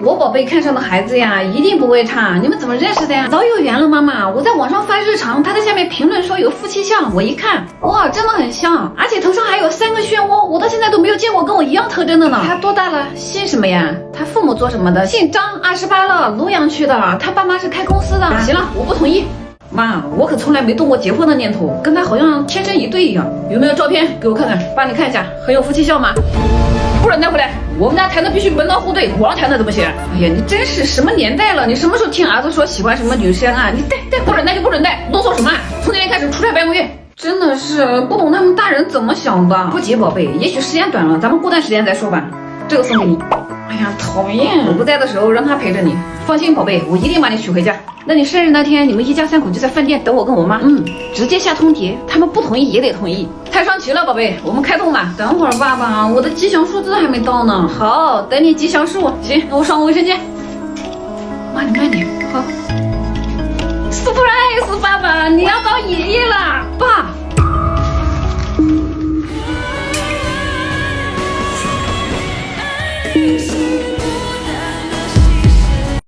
我宝贝看上的孩子呀，一定不会差。你们怎么认识的呀？早有缘了，妈妈。我在网上发日常，他在下面评论说有夫妻相，我一看，哇，真的很像，而且头上还有3个漩涡，我到现在都没有见过跟我一样特征的呢。他多大了？姓什么呀？他父母做什么的？姓张，28了，庐阳区的。他爸妈是开公司的。行了，我不同意。妈，我可从来没动过结婚的念头，跟他好像天生一对一样。有没有照片给我看看？爸，你看一下，很有夫妻相吗？不准带回来！我们家谈的必须门当户对，网上谈的怎么行？哎呀，你真是什么年代了？你什么时候听儿子说喜欢什么女生啊？你带，不准带就不准带，啰嗦什么？从今天开始出差半个月。真的是不懂他们大人怎么想的。不急，宝贝，也许时间短了，咱们过段时间再说吧。这个送给你。哎呀，讨厌！我不在的时候让他陪着你。放心，宝贝，我一定把你娶回家。那你生日那天，你们一家3口就在饭店等我跟我妈。直接下通牒，他们不同意也得同意。太上齐了，宝贝，我们开动吧。等会儿，爸爸，我的吉祥数字还没到呢。好，等你吉祥数。行，那我上个卫生间。妈，你慢点。好。surprise， 爸爸，你要当爷爷了，爸。是